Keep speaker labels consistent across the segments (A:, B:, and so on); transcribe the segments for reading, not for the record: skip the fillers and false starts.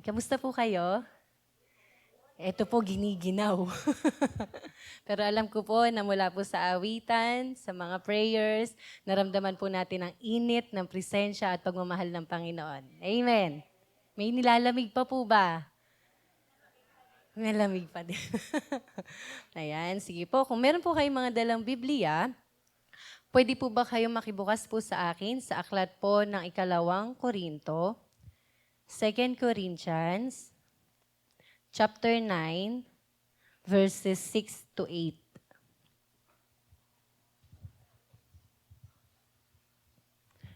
A: Kamusta po kayo? Ito po, giniginaw. Pero alam ko po na mula po sa awitan, sa mga prayers, naramdaman po natin ang init ng presensya at pagmamahal ng Panginoon. Amen. May nilalamig pa po ba? May lamig pa din. Ayan, sige po. Kung meron po kayong mga dalang Biblia, pwede po ba kayong makibukas po sa akin sa aklat po ng ikalawang Korinto, 2 Corinthians, chapter 9, verses 6 to 8.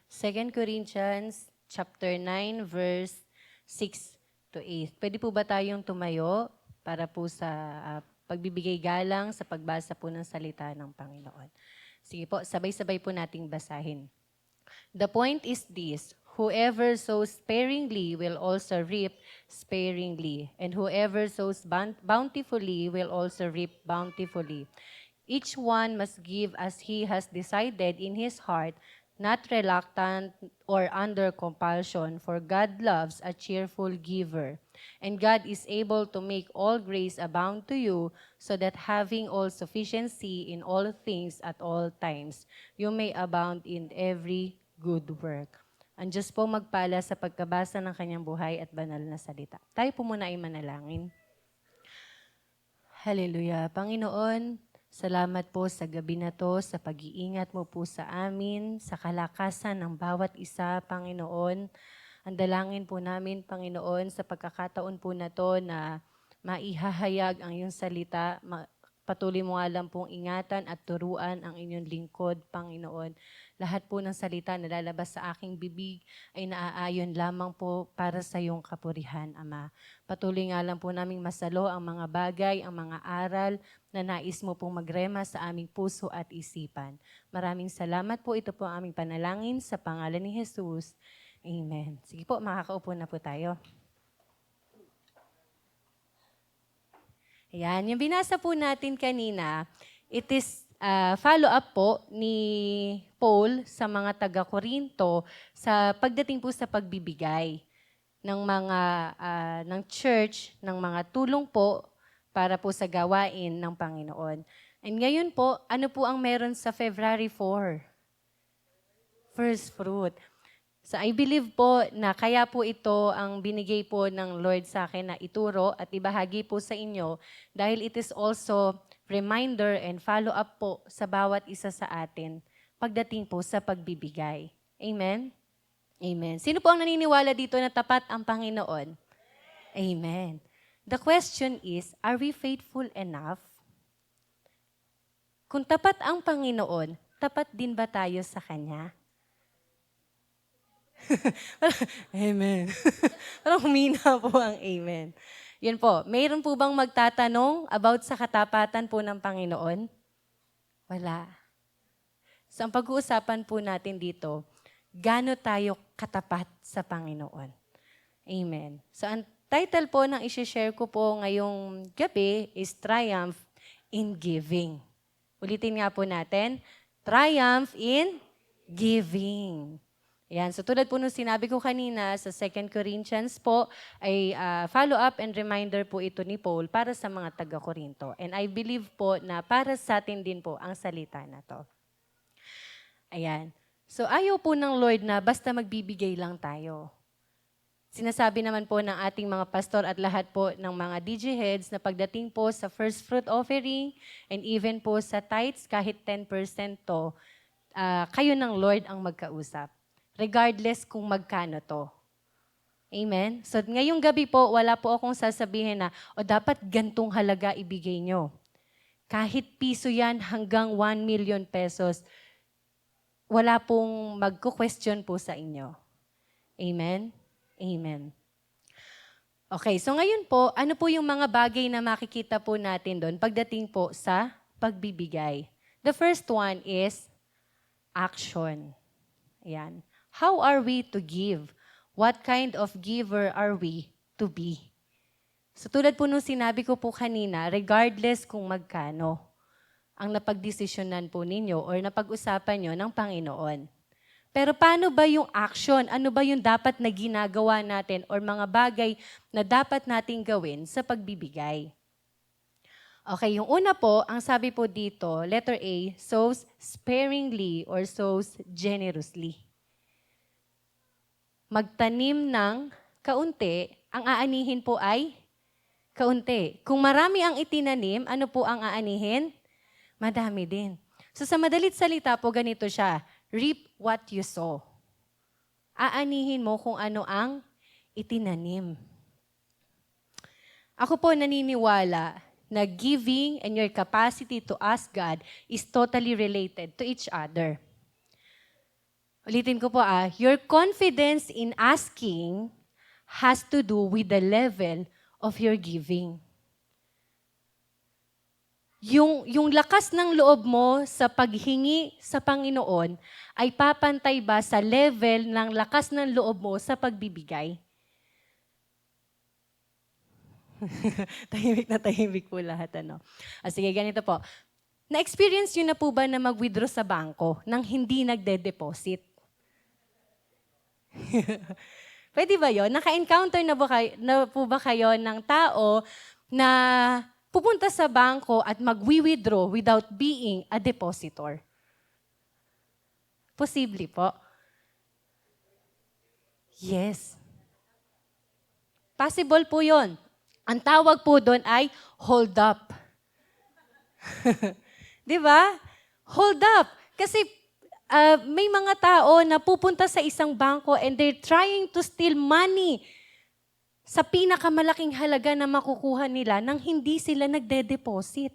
A: Second Corinthians chapter 9, verse 6 to 8. Pwede po ba tayong tumayo para po sa pagbibigay galang sa pagbasa po ng salita ng Panginoon? Sige po, sabay-sabay po nating basahin. The point is this: whoever sows sparingly will also reap sparingly, and whoever sows bountifully will also reap bountifully. Each one must give as he has decided in his heart, not reluctant or under compulsion, for God loves a cheerful giver. And God is able to make all grace abound to you, so that having all sufficiency in all things at all times, you may abound in every good work. Ang Diyos po magpala sa pagkabasa ng kanyang buhay at banal na salita. Tayo po muna ay manalangin. Hallelujah. Panginoon, salamat po sa gabi na to, sa pag-iingat mo po sa amin, sa kalakasan ng bawat isa, Panginoon. Ang dalangin po namin, Panginoon, sa pagkakataon po na to na maihahayag ang iyong salita, patuloy mo nga lang pong ingatan at turuan ang inyong lingkod, Panginoon. Lahat po ng salita na lalabas sa aking bibig ay naaayon lamang po para sa iyong kapurihan, Ama. Patuloy nga lang po naming masalo ang mga bagay, ang mga aral na nais mo pong magrema sa aming puso at isipan. Maraming salamat po. Ito po ang aming panalangin sa pangalan ni Jesus. Amen. Sige po, makakaupo na po tayo. Ayan, yung binasa po natin kanina, it is follow-up po ni Paul sa mga taga-Korinto sa pagdating po sa pagbibigay ng mga ng church, ng mga tulong po para po sa gawain ng Panginoon. And ngayon po, ano po ang meron sa February 4? First fruit. So I believe po na kaya po ito ang binigay po ng Lord sa akin na ituro at ibahagi po sa inyo dahil it is also reminder and follow-up po sa bawat isa sa atin pagdating po sa pagbibigay. Amen? Amen. Sino po ang naniniwala dito na tapat ang Panginoon? Amen. The question is, are we faithful enough? Kung tapat ang Panginoon, tapat din ba tayo sa Kanya? Amen. Parang humina po ang amen. Yan po. Mayroon po bang magtatanong about sa katapatan po ng Panginoon? Wala. So ang pag-uusapan po natin dito, gaano tayo katapat sa Panginoon? Amen. So ang title po ng isi-share ko po ngayong gabi is Triumph in Giving. Ulitin nga po natin, Triumph in Giving. Yan. So tulad po nung sinabi ko kanina sa 2 Corinthians po, ay follow-up and reminder po ito ni Paul para sa mga taga-Korinto. And I believe po na para sa atin din po ang salita na to. Ayan. So ayaw po ng Lord na basta magbibigay lang tayo. Sinasabi naman po ng ating mga pastor at lahat po ng mga DJ heads na pagdating po sa first fruit offering and even po sa tithes, kahit 10% to, kayo ng Lord ang magkausap. Regardless kung magkano to. Amen? So ngayong gabi po, wala po akong sasabihin na, dapat gantong halaga ibigay nyo. Kahit piso yan hanggang 1 million pesos, wala pong magko-question po sa inyo. Amen? Amen. Okay, so ngayon po, ano po yung mga bagay na makikita po natin doon pagdating po sa pagbibigay? The first one is action. Ayan. How are we to give? What kind of giver are we to be? So tulad po nung sinabi ko po kanina, regardless kung magkano ang napagdesisyonan po ninyo or napag-usapan nyo ng Panginoon. Pero paano ba yung action? Ano ba yung dapat na ginagawa natin or mga bagay na dapat nating gawin sa pagbibigay? Okay, yung una po, ang sabi po dito, letter A, sows sparingly or sows generously. Magtanim ng kaunti, ang aanihin po ay kaunti. Kung marami ang itinanim, ano po ang aanihin? Madami din. So sa madalit salita po, ganito siya. Reap what you sow. Aanihin mo kung ano ang itinanim. Ako po naniniwala na giving and your capacity to ask God is totally related to each other. Ulitin ko po your confidence in asking has to do with the level of your giving. Yung lakas ng loob mo sa paghingi sa Panginoon ay papantay ba sa level ng lakas ng loob mo sa pagbibigay? tahimik po lahat, ano? Sige, ganito po. Na-experience nyo na po ba na mag-withdraw sa bangko nang hindi nagde-deposit? Pwede ba yun? Naka-encounter na po ba kayo ng tao na pupunta sa bangko at mag-withdraw without being a depositor? Posible po. Yes. Possible po yun. Ang tawag po doon ay hold up. Di ba? Hold up. Kasi may mga tao na pupunta sa isang bangko and they're trying to steal money sa pinakamalaking halaga na makukuha nila nang hindi sila nagde-deposit.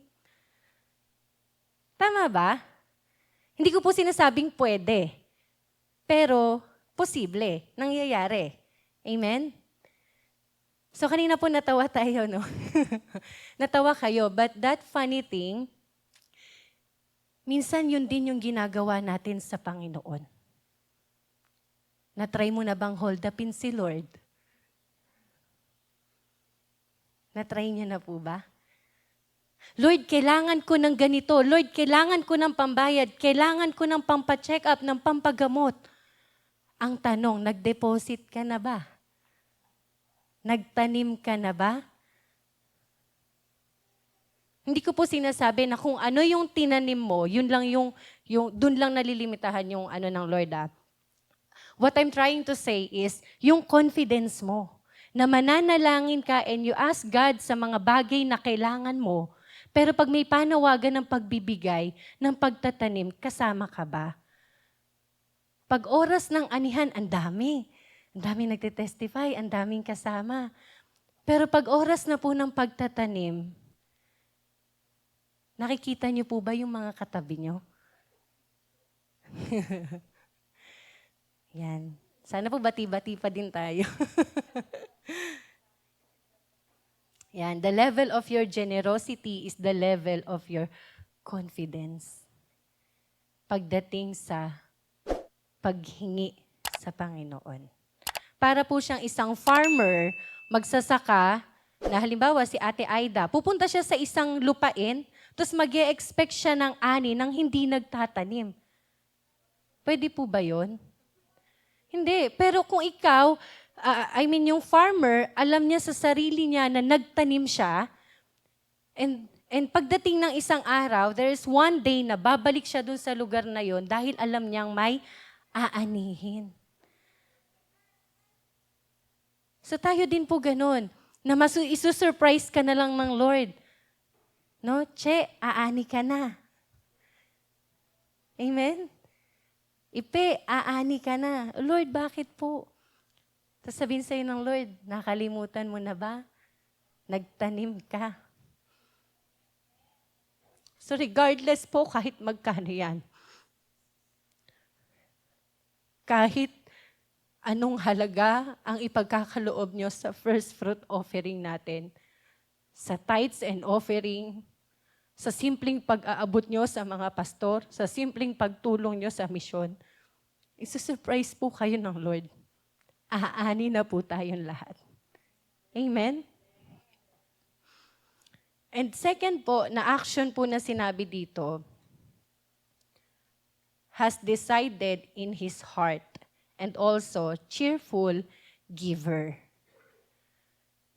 A: Tama ba? Hindi ko po sinasabing pwede. Pero, posible. Nangyayari. Amen? So, kanina po natawa tayo, no? Natawa kayo. But that funny thing, minsan yun din yung ginagawa natin sa Panginoon. Na-try mo na bang hold upin si Lord? Na-try niya na po ba? Lord, kailangan ko ng ganito. Lord, kailangan ko ng pambayad. Kailangan ko ng pampacheck up, ng pampagamot. Ang tanong, nag-deposit ka na ba? Nagtanim ka na ba? Hindi ko po sinasabi na kung ano yung tinanim mo, yun lang dun lang nalilimitahan yung ano ng Lord. What I'm trying to say is, yung confidence mo, na mananalangin ka and you ask God sa mga bagay na kailangan mo, pero pag may panawagan ng pagbibigay, ng pagtatanim, kasama ka ba? Pag oras ng anihan, ang dami. Ang daming nagtitestify, ang daming kasama. Pero pag oras na po ng pagtatanim, nakikita niyo po ba yung mga katabi niyo? Yan. Sana po bati-bati pa din tayo. Yan. The level of your generosity is the level of your confidence. Pagdating sa paghingi sa Panginoon. Para po siyang isang farmer, magsasaka, na halimbawa si Ate Aida, pupunta siya sa isang lupain, tapos mag-e-expect siya ng ani nang hindi nagtatanim. Pwede po ba yun? Hindi. Pero kung ikaw, yung farmer, alam niya sa sarili niya na nagtanim siya, and pagdating ng isang araw, there is one day na babalik siya dun sa lugar na yon dahil alam niyang may aanihin. So tayo din po ganun, na isusurprise ka na lang ng Lord. No? Che, aani ka na. Amen? Ipe, aani ka na. Lord, bakit po? Tapos sabihin sa'yo ng Lord, nakalimutan mo na ba? Nagtanim ka. So regardless po, kahit magkano yan. Kahit anong halaga ang ipagkakaloob nyo sa first fruit offering natin, sa tithes and offering, sa simpleng pag-aabot nyo sa mga pastor, sa simpleng pagtulong nyo sa misyon, isusurprise po kayo ng Lord. Aani na po tayong lahat. Amen? And second po, na action po na sinabi dito, has decided in his heart, and also cheerful giver.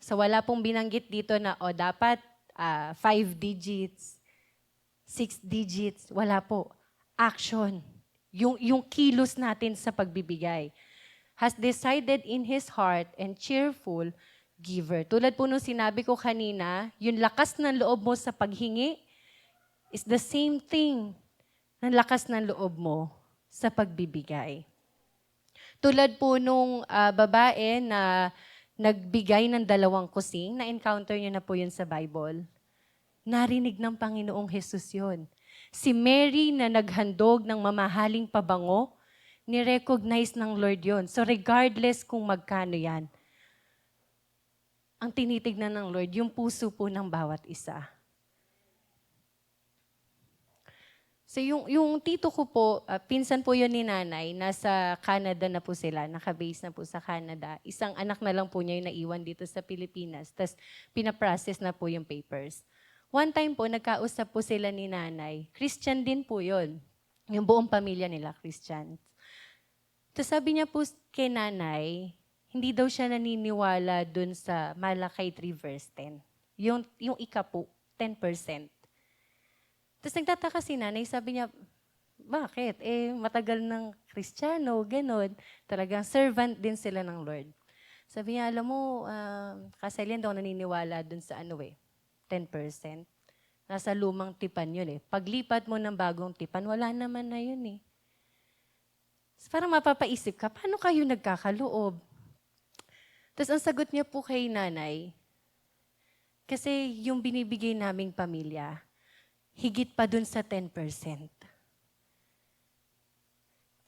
A: So wala pong binanggit dito na, dapat 5 digits, 6 digits. Wala po. Action. Yung kilos natin sa pagbibigay. Has decided in his heart and cheerful giver. Tulad po nung sinabi ko kanina, yung lakas ng loob mo sa paghingi is the same thing ng lakas ng loob mo sa pagbibigay. Tulad po nung babae na nagbigay ng 2 kusing, na-encounter niyo na po yun sa Bible. Narinig ng Panginoong Hesus yun. Si Mary na naghandog ng mamahaling pabango, ni-recognize ng Lord yun. So regardless kung magkano yan, ang tinitignan ng Lord, yung puso po ng bawat isa. So yung tito ko po, pinsan po yun ni nanay, nasa Canada na po sila, nakabase na po sa Canada. Isang anak na lang po niya yung naiwan dito sa Pilipinas, tapos pinaprocess na po yung papers. One time po, nagkausap po sila ni nanay. Christian din po yun. Yung buong pamilya nila, Christian. Tapos sabi niya po kay nanay, hindi daw siya naniniwala dun sa Malakay 3 verse 10. Yung ika po, 10%. Tapos nagtataka si nanay, sabi niya, bakit? Matagal ng Kristiyano, ganun. Talagang servant din sila ng Lord. Sabi niya, alam mo, kasalian daw naniniwala dun sa 10%. Nasa lumang tipan yun Paglipat mo ng bagong tipan, wala naman na yun Parang mapapaisip ka, paano kayo nagkakaloob? Tapos ang sagot niya po kay nanay, kasi yung binibigay naming pamilya, higit pa dun sa 10%.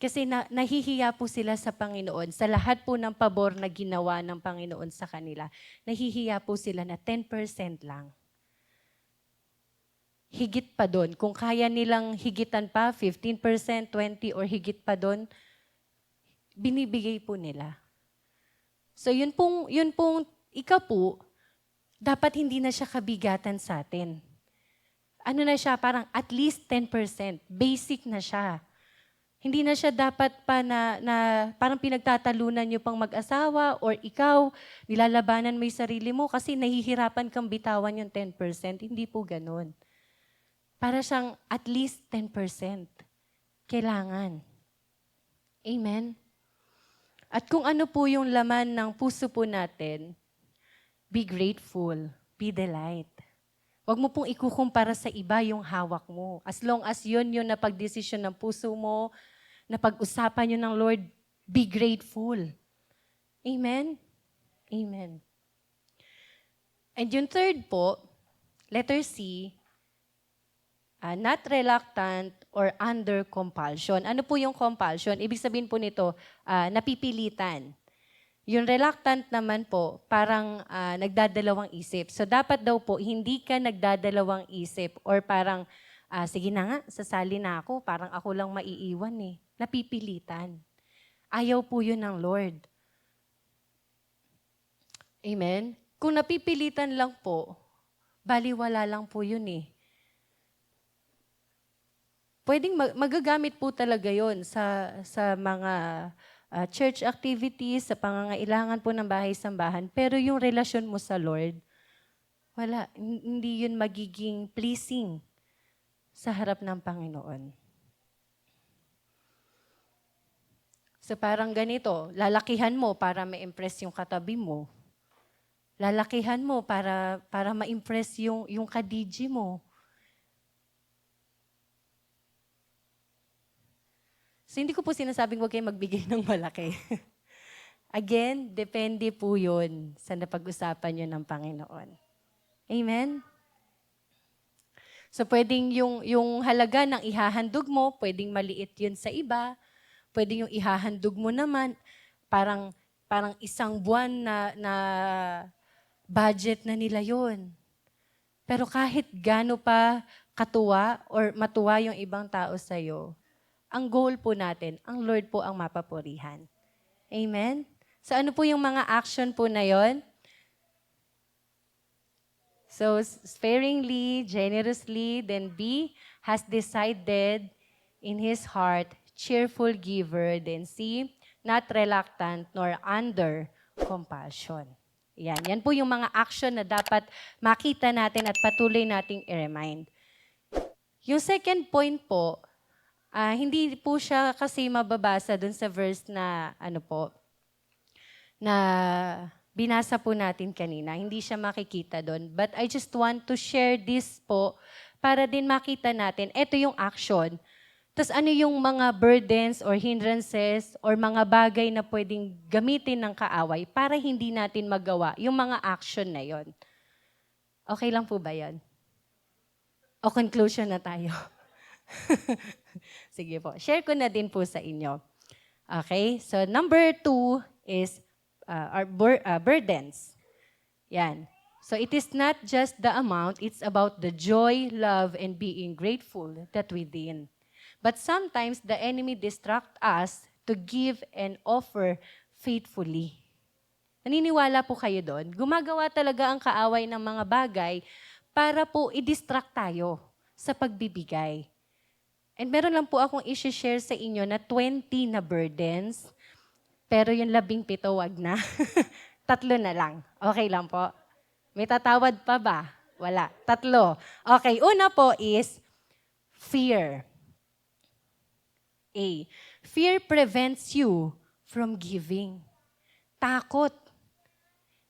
A: Kasi nahihiya po sila sa Panginoon, sa lahat po ng pabor na ginawa ng Panginoon sa kanila, nahihiya po sila na 10% lang. Higit pa dun. Kung kaya nilang higitan pa, 15%, 20%, or higit pa dun, binibigay po nila. So yun pong ika po, dapat hindi na siya kabigatan sa atin. Ano na siya, parang at least 10%. Basic na siya. Hindi na siya dapat pa na parang pinagtatalunan niyo pang mag-asawa or ikaw, nilalabanan mo yung sarili mo kasi nahihirapan kang bitawan yung 10%. Hindi po ganun. Para siyang at least 10%. Kailangan. Amen? At kung ano po yung laman ng puso po natin, be grateful, be delight. Huwag mo pong ikukumpara sa iba yung hawak mo. As long as yun yung napag-desisyon ng puso mo, napag-usapan yun ng Lord, be grateful. Amen? Amen. And yung third po, letter C, not reluctant or under compulsion. Ano po yung compulsion? Ibig sabihin po nito, napipilitan. Yung reluctant naman po, parang nagdadalawang isip. So dapat daw po, hindi ka nagdadalawang isip or parang, sige na nga, sasali na ako, parang ako lang maiiwan Napipilitan. Ayaw po yun ng Lord. Amen? Kung napipilitan lang po, baliwala lang po yun Pwedeng magagamit po talaga yon sa mga church activities, sa pangangailangan po ng bahay-sambahan. Pero yung relasyon mo sa Lord, wala. Hindi yun magiging pleasing sa harap ng Panginoon. So parang ganito, lalakihan mo para ma-impress yung katabi mo. Lalakihan mo para ma-impress yung kadiji mo. So, hindi ko po sinasabing huwag kayong magbigay ng malaki. Again, depende po yun sa napag-usapan nyo ng Panginoon. Amen? So, pwedeng yung halaga ng ihahandog mo, pwedeng maliit yun sa iba. Pwedeng yung ihahandog mo naman, parang 1 buwan na budget na nila yun. Pero kahit gaano pa katuwa or matuwa yung ibang tao sa'yo, ang goal po natin, ang Lord po ang mapapurihan. Amen? So ano po yung mga action po na yon? So sparingly, generously, then B, has decided in his heart, cheerful giver din. C, not reluctant nor under compulsion. Yan po yung mga action na dapat makita natin at patuloy nating i-remind. Yung second point po, hindi po siya kasi mababasa dun sa verse na na binasa po natin kanina. Hindi siya makikita doon. But I just want to share this po para din makita natin, ito yung action. Tapos ano yung mga burdens or hindrances or mga bagay na pwedeng gamitin ng kaaway para hindi natin magawa yung mga action na yon. Okay lang po ba yan? O conclusion na tayo? Sige po. Share ko na din po sa inyo. Okay? So number 2 is our burdens. Yan. So it is not just the amount, it's about the joy, love, and being grateful that within. But sometimes the enemy distract us to give and offer faithfully. Naniniwala po kayo doon? Gumagawa talaga ang kaaway ng mga bagay para po i-distract tayo sa pagbibigay. And meron lang po akong i-share sa inyo na 20 na burdens, pero yung 17 wag na. 3 na lang. Okay lang po? May tatawad pa ba? Wala. 3. Okay, una po is fear. A. Fear prevents you from giving. Takot.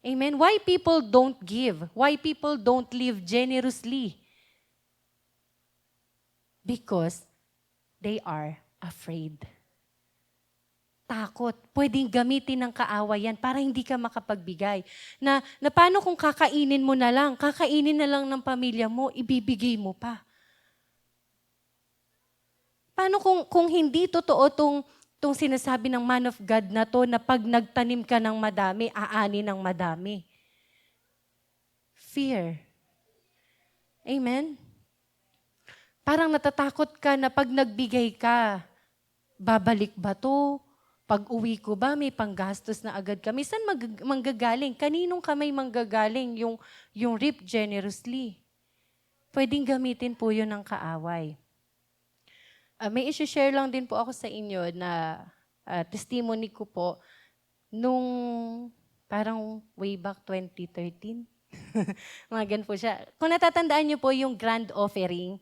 A: Amen? Why people don't give? Why people don't live generously? Because they are afraid. Takot. Pwedeng gamitin ng kaaway yan para hindi ka makapagbigay. Na paano kung kakainin mo na lang? Kakainin na lang ng pamilya mo, ibibigay mo pa. Paano kung hindi totoo tong sinasabi ng man of God na to na pag nagtanim ka ng madami, aani ng madami? Fear. Amen? Parang natatakot ka na pag nagbigay ka, babalik ba to? Pag uwi ko ba, may panggastos na agad kami? Saan manggagaling? Kaninong kamay manggagaling yung reap generously? Pwedeng gamitin po yun ng kaaway. May isi-share lang din po ako sa inyo na testimony ko po nung parang way back 2013. Mga ganun po siya. Kung natatandaan niyo po yung grand offering,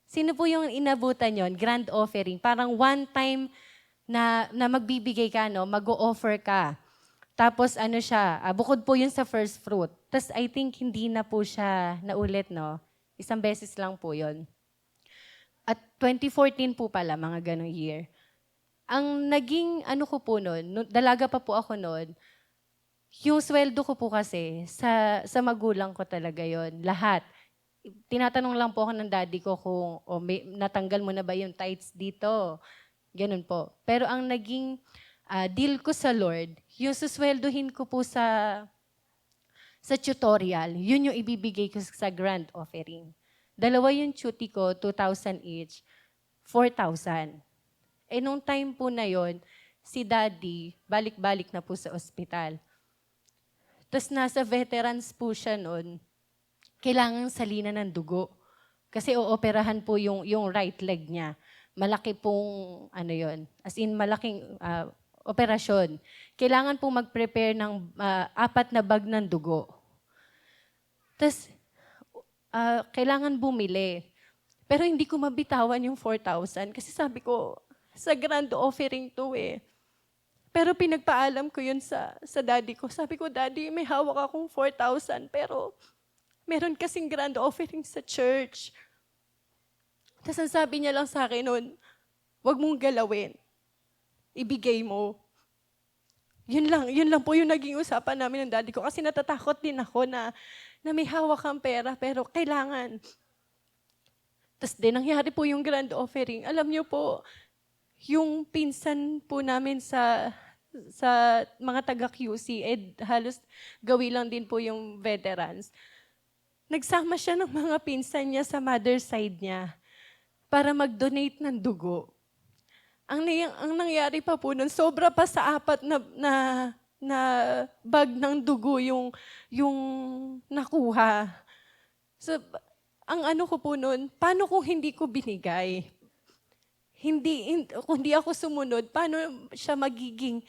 A: sino po yung inabutan yon? Grand offering. Parang one time na magbibigay ka, no? Mag-o-offer ka. Tapos ano siya, bukod po yun sa first fruit. Tapos I think hindi na po siya naulit, no? Isang beses lang po yun. At 2014 po pala, mga ganong year. Ang naging ano ko po noon, dalaga pa po ako noon, yung sweldo ko po kasi, sa magulang ko talaga yon lahat. Tinatanong lang po ako ng daddy ko kung natanggal mo na ba yung tithes dito. Ganun po. Pero ang naging deal ko sa Lord, yung susweldohin ko po sa tutorial, yun yung ibibigay ko sa grand offering. 2 yung tuti ko, 2,000 each, 4,000. Nung time po na yon, si daddy, balik-balik na po sa ospital. Tapos nasa veterans po siya noon, kailangan salinan ng dugo. Kasi ooperahan po yung right leg niya. Malaki pong, as in malaking operasyon. Kailangan po mag-prepare ng 4 na bag ng dugo. Tapos, kailangan bumili. Pero hindi ko mabitawan yung 4,000 kasi sabi ko, sa grand offering to eh. Pero pinagpaalam ko yun sa daddy ko. Sabi ko, Daddy, may hawak akong 4,000 pero meron kasing grand offering sa church. Tapos ang sabi niya lang sa akin noon, huwag mong galawin. Ibigay mo. Yun lang po yung naging usapan namin ng daddy ko. Kasi natatakot din ako na may hawak kang pera, pero kailangan. Tapos din, nangyari po yung grand offering. Alam niyo po, yung pinsan po namin sa mga taga-QC, halos gawi lang din po yung veterans. Nagsama siya ng mga pinsan niya sa mother side niya para mag-donate ng dugo. Ang nangyari pa po nun, sobra pa sa 4 na bag ng dugo yung nakuha. So, ang ano ko po nun, paano kung hindi ko binigay? kung hindi ako sumunod, paano siya magiging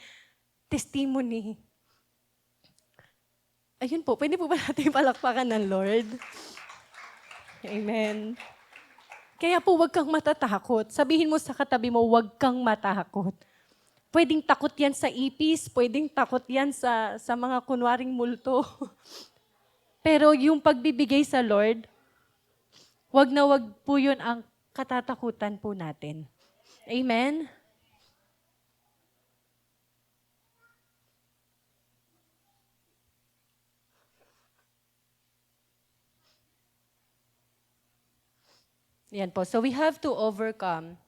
A: testimony? Ayun po, pwede po ba natin palakpakan ng Lord? Amen. Kaya po, huwag kang matatakot. Sabihin mo sa katabi mo, huwag kang matakot. Pwedeng takot yan sa ipis, pwedeng takot yan sa mga kunwaring multo. Pero yung pagbibigay sa Lord, wag na wag po yun ang katatakutan po natin. Amen? Yan po. So we have to overcome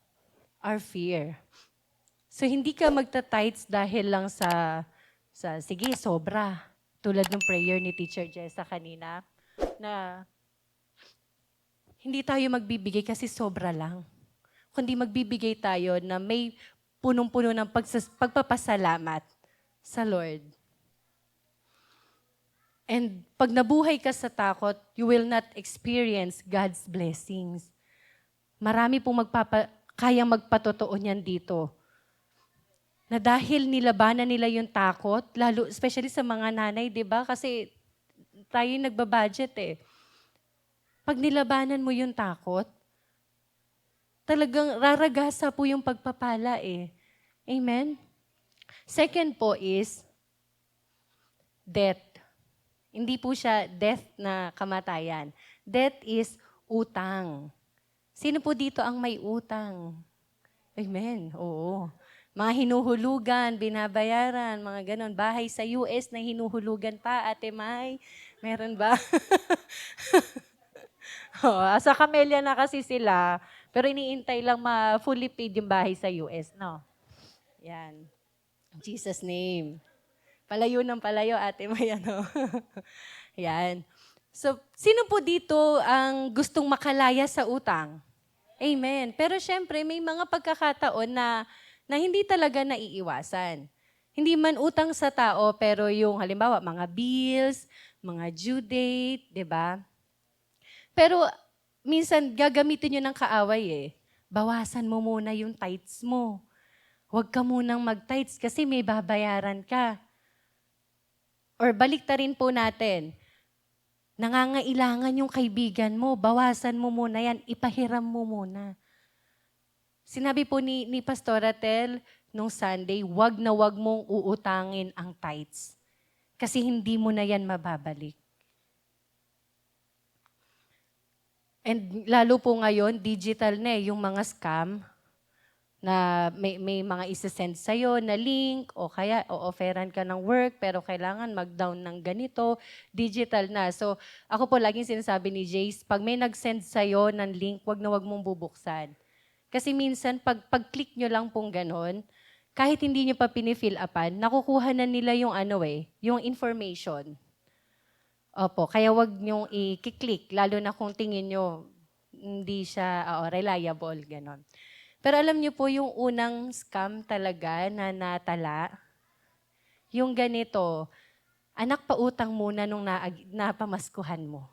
A: our fear. So hindi ka magta-tights dahil lang sige, sobra. Tulad ng prayer ni Teacher Jessa kanina, na hindi tayo magbibigay kasi sobra lang. Kundi magbibigay tayo na may punong-puno ng pagpapasalamat sa Lord. And pag nabuhay ka sa takot, you will not experience God's blessings. Marami pong kayang magpatotoo niyan dito. Na dahil nilabanan nila yung takot, lalo, especially sa mga nanay, di ba? Kasi tayo nagbabudget eh. Pag nilabanan mo yung takot, talagang raragasa po yung pagpapala eh. Amen? Second po is death. Hindi po siya death na kamatayan. Death is utang. Sino po dito ang may utang? Amen. Oo. Mga hinuhulugan, binabayaran, mga ganon. Bahay sa US na hinuhulugan pa, Ate May. Meron ba? Sa Camellia na kasi sila, pero iniintay lang fully paid yung bahay sa US, no? Yan. In Jesus' name. Palayo ng palayo, Ate May, ano? Yan. So, sino po dito ang gustong makalaya sa utang? Amen. Pero syempre, may mga pagkakataon na hindi talaga naiiwasan. Hindi man utang sa tao, pero yung halimbawa, mga bills, mga due date, di ba? Pero minsan gagamitin nyo ng kaaway eh. Bawasan mo muna yung tithes mo. Huwag ka munang mag-tithes kasi may babayaran ka. Or baliktarin po natin, nangangailangan yung kaibigan mo, bawasan mo muna yan, ipahiram mo muna. Sinabi po ni Pastora Tel nung Sunday, wag na wag mong uutangin ang tithes. Kasi hindi mo na yan mababalik. And lalo po ngayon, digital na yung mga scam na may mga isa-send sa'yo na link o kaya o-offeran ka ng work pero kailangan mag-down ng ganito, digital na. So ako po laging sinasabi ni Jace, pag may nag-send sa'yo ng link, wag na wag mong bubuksan. Kasi minsan pag-click nyo lang pong ganon, kahit hindi nyo pa pinifill upan, nakukuha na nila yung yung information. Opo, kaya wag nyong i-click, lalo na kung tingin nyo hindi siya reliable, ganon. Pero alam niyo po yung unang scam talaga na natala, yung ganito, anak pautang muna nung napamaskuhan mo.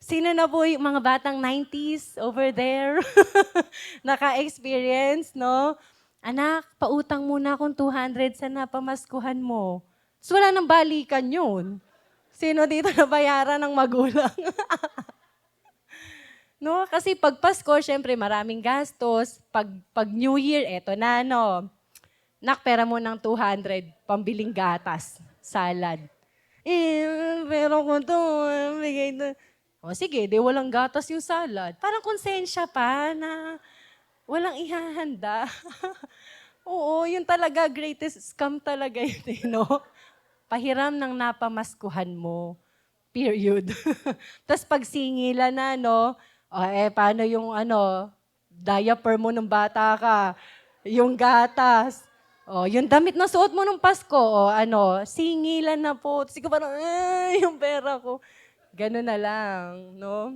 A: Sino na po yung mga batang 90s over there? Naka-experience, no? Anak, pautang muna akong 200 sa napamaskuhan mo. So wala nang balikan yun. Sino dito nabayaran ng magulang? No, kasi pag Pasko, syempre maraming gastos. Pag New Year, eto na, no. Nak, pera mo ng 200, pambiling gatas, salad. Pero ko to, bigay to. O sige, di walang gatas yung salad. Parang konsensya pa na walang ihahanda. Oo, yun talaga, greatest scam talaga yun, no? Pahiram ng napamaskuhan mo. Period. Tapos pag singila na, no? Paano yung diaper mo nung bata ka? Yung gatas. Yung damit na suot mo nung Pasko, singilan na po. Tapos ikaw parang, yung pera ko. Ganun na lang, no?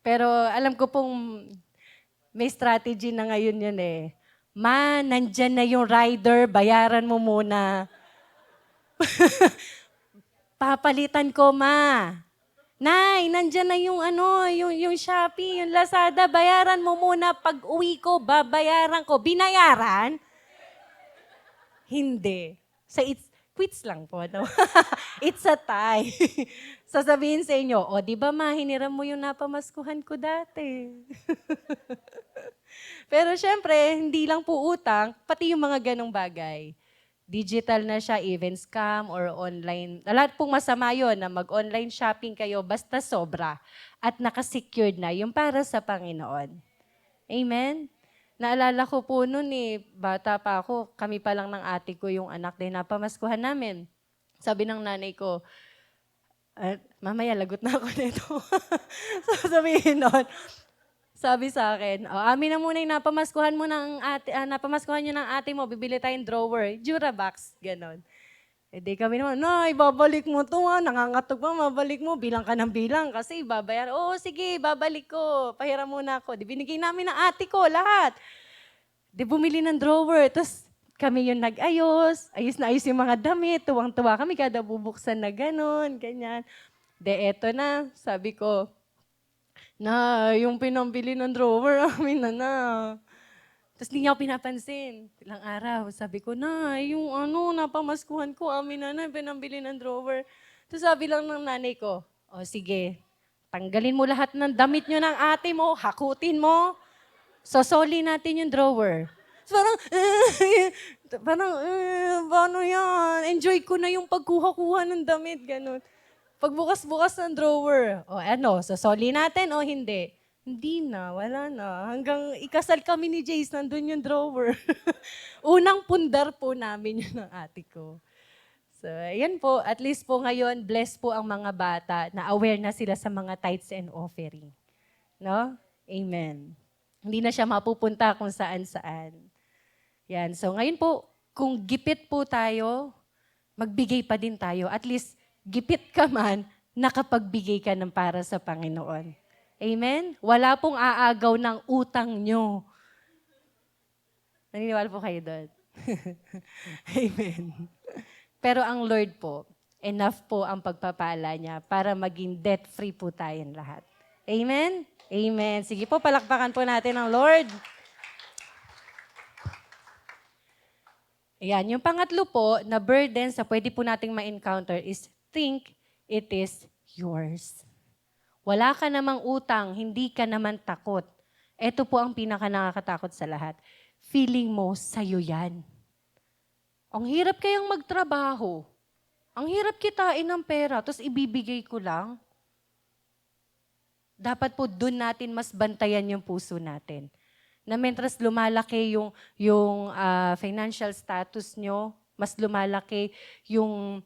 A: Pero alam ko pong may strategy na ngayon yun eh. Ma, nandyan na yung rider, bayaran mo muna. Papalitan ko, ma. Nay, nandyan na yung yung Shopee, yung Lazada, bayaran mo muna. Pag uwi ko, babayaran ko. Binayaran? Hindi. So quits lang po. No? It's a tie. Sasabihin sa inyo, o di ba ma, hiniram mo yung napamaskuhan ko dati. Pero syempre, hindi lang po utang, pati yung mga ganong bagay. Digital na siya, even scam or online. Lahat pong masama yun na mag-online shopping kayo basta sobra at nakasecured na yung para sa Panginoon. Amen? Naalala ko po noon bata pa ako, kami pa lang ng ate ko yung anak din napamaskuhan namin. Sabi ng nanay ko, mamaya lagot na ako nito. Sasabihin nun, sabi sa akin, amin na muna yung napamaskuhan mo ng ate, napamaskuhan niyo ng ate mo, bibili tayong drawer, Durabox, ganon. E di kami naman, Nay, babalik mo to nangangatog pa, mabalik mo, bilang ka ng bilang kasi babayaran. Oo, sige, babalik ko, pahiram muna ako. Di binigay namin ng ate ko, lahat. Di bumili ng drawer, tapos kami yung nag-ayos, ayos na ayos yung mga damit, tuwang-tuwa kami kada bubuksan na ganon, ganyan. De eto na, sabi ko, na, yung pinambili ng drawer, amin na. Tapos hindi niya ako pinapansin. Ilang araw, sabi ko, na, yung napamaskuhan ko, amin na, pinambili ng drawer. Tapos sabi lang ng nanay ko, o sige, tanggalin mo lahat ng damit nyo ng ate mo, hakutin mo, sosoli natin yung drawer. So, paano yan? Enjoy ko na yung pagkuha-kuha ng damit, ganun. Pagbukas-bukas ng drawer, sasoli natin o hindi? Hindi na, wala na. Hanggang ikasal kami ni Jace, nandun yung drawer. Unang pundar po namin yun ng ate ko. So, ayan po. At least po ngayon, blessed po ang mga bata na aware na sila sa mga tithes and offering. No? Amen. Hindi na siya mapupunta kung saan-saan. Yan. So, ngayon po, kung gipit po tayo, magbigay pa din tayo. At least, gipit ka man, nakapagbigay ka ng para sa Panginoon. Amen? Wala pong aagaw ng utang nyo. Naniniwala po kayo doon? Amen. Pero ang Lord po, enough po ang pagpapala niya para maging debt-free po tayong lahat. Amen? Amen. Sige po, palakpakan po natin ang Lord. Ayan, yung pangatlo po na burden sa pwede po nating ma-encounter is think it is yours. Wala ka namang utang, hindi ka naman takot. Ito po ang pinaka-nakakatakot sa lahat. Feeling mo, sa'yo yan. Ang hirap kayang magtrabaho. Ang hirap kitain ng pera, tapos ibibigay ko lang. Dapat po doon natin mas bantayan yung puso natin. Na mentras lumalaki yung financial status nyo, mas lumalaki yung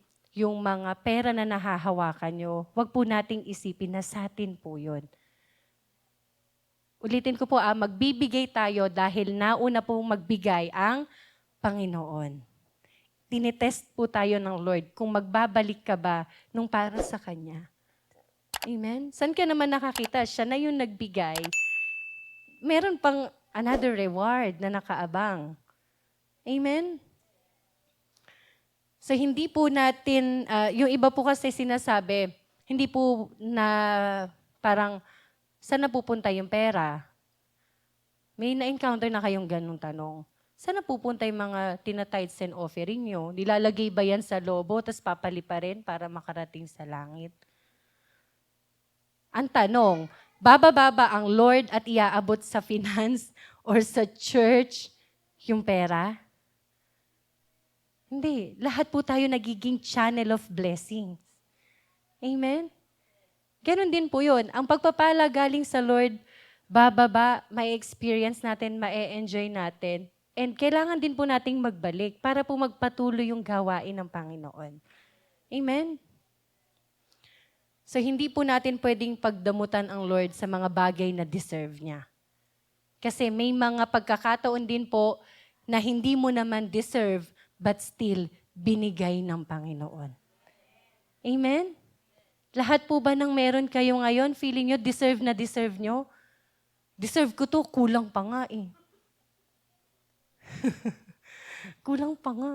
A: mga pera na nahahawakan nyo, wag po nating isipin na sa atin po yun. Ulitin ko po, magbibigay tayo dahil nauna pong magbigay ang Panginoon. Tinitest po tayo ng Lord kung magbabalik ka ba nung para sa Kanya. Amen? Saan ka naman nakakita? Siya na yung nagbigay. Meron pang another reward na nakaabang. Amen? So hindi po natin, yung iba po kasi sinasabi, hindi po na parang, saan napupunta yung pera? May na-encounter na kayong ganung tanong. Saan napupunta yung mga tinatides and offering nyo? Nilalagay ba yan sa lobo, tapos papaliparin para makarating sa langit? Ang tanong, bababa ba ang Lord at iaabot sa finance or sa church yung pera? Hindi. Lahat po tayo nagiging channel of blessings. Amen? Ganon din po yun. Ang pagpapala galing sa Lord, bababa, may experience natin, ma-enjoy natin. And kailangan din po nating magbalik para po magpatuloy yung gawain ng Panginoon. Amen? So, hindi po natin pwedeng pagdamutan ang Lord sa mga bagay na deserve niya. Kasi may mga pagkakataon din po na hindi mo naman deserve, but still, binigay ng Panginoon. Amen? Lahat po ba ng meron kayo ngayon, feeling nyo, deserve na deserve nyo? Deserve ko to, kulang pa nga eh. Kulang pa nga.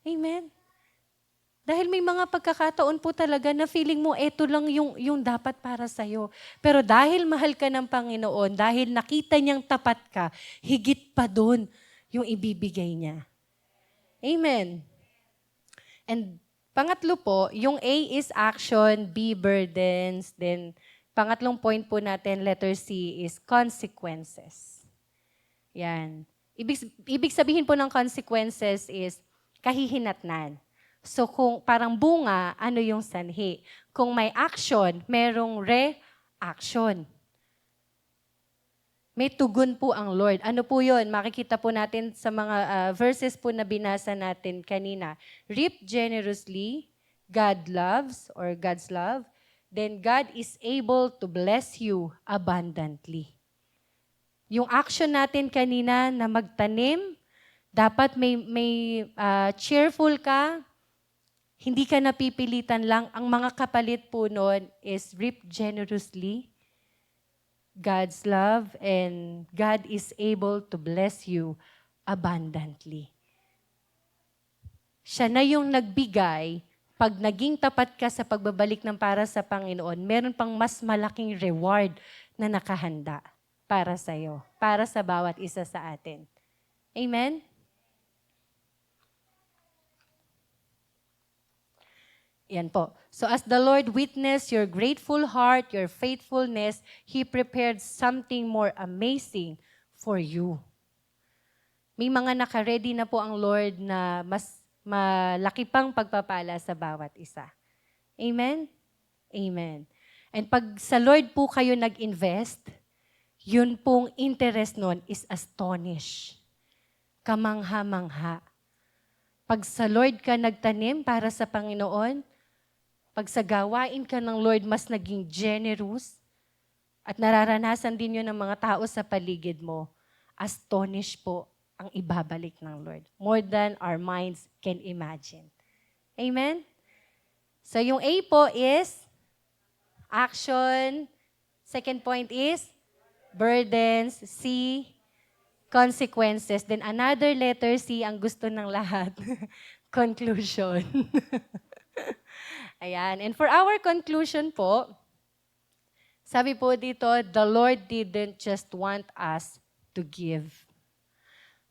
A: Amen? Dahil may mga pagkakataon po talaga na feeling mo, eto lang yung dapat para sa'yo. Pero dahil mahal ka ng Panginoon, dahil nakita niyang tapat ka, higit pa doon yung ibibigay niya. Amen. And pangatlo po, yung A is action, B burdens, then pangatlong point po natin, letter C is consequences. Yan. Ibig sabihin po ng consequences is kahihinatnan. So kung parang bunga, ano yung sanhi? Kung may action, merong reaction. May tugon po ang Lord. Ano po yun? Makikita po natin sa mga verses po na binasa natin kanina. Reap generously, God loves, or God's love, then God is able to bless you abundantly. Yung action natin kanina na magtanim, dapat may cheerful ka, hindi ka napipilitan lang. Ang mga kapalit po nun is reap generously, God's love, and God is able to bless you abundantly. Siya na yung nagbigay. Pag naging tapat ka sa pagbabalik ng para sa Panginoon, meron pang mas malaking reward na nakahanda para sa iyo, para sa bawat isa sa atin. Amen? Yan po. So as the Lord witnessed your grateful heart, your faithfulness, He prepared something more amazing for you. May mga naka-ready na po ang Lord na mas malaki pang pagpapala sa bawat isa. Amen? Amen. And pag sa Lord po kayo nag-invest, yun pong interest nun is astonish. Kamangha-mangha. Pag sa Lord ka nagtanim para sa Panginoon, pag sa gawain ka ng Lord, mas naging generous at nararanasan din yun ng mga tao sa paligid mo, astonish po ang ibabalik ng Lord. More than our minds can imagine. Amen? So yung A po is action. Second point is burdens. C, consequences. Then another letter C, ang gusto ng lahat. Conclusion. Ayan. And for our conclusion po, sabi po dito, the Lord didn't just want us to give,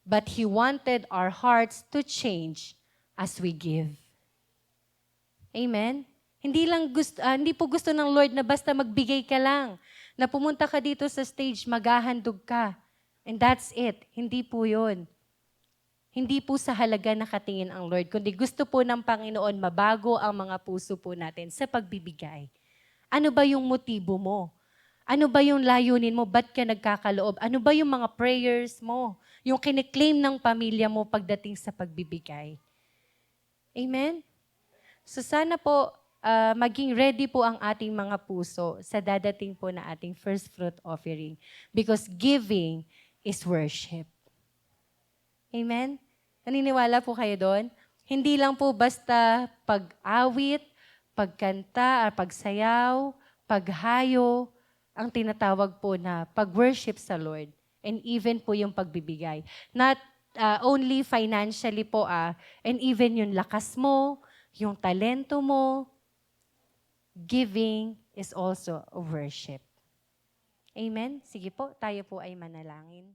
A: but He wanted our hearts to change as we give. Amen? Hindi po gusto ng Lord na basta magbigay ka lang, na pumunta ka dito sa stage, maghahandog ka, and that's it. Hindi po yun. Hindi po sa halaga nakatingin ang Lord, kundi gusto po ng Panginoon mabago ang mga puso po natin sa pagbibigay. Ano ba yung motibo mo? Ano ba yung layunin mo? Ba't ka nagkakaloob? Ano ba yung mga prayers mo? Yung kiniklaim ng pamilya mo pagdating sa pagbibigay? Amen? So sana po, maging ready po ang ating mga puso sa dadating po na ating first fruit offering. Because giving is worship. Amen? Naniniwala po kayo doon? Hindi lang po basta pag-awit, pagkanta, pagsayaw, paghayo, ang tinatawag po na pag-worship sa Lord. And even po yung pagbibigay. Not only financially po, and even yung lakas mo, yung talento mo, giving is also a worship. Amen? Sige po, tayo po ay manalangin.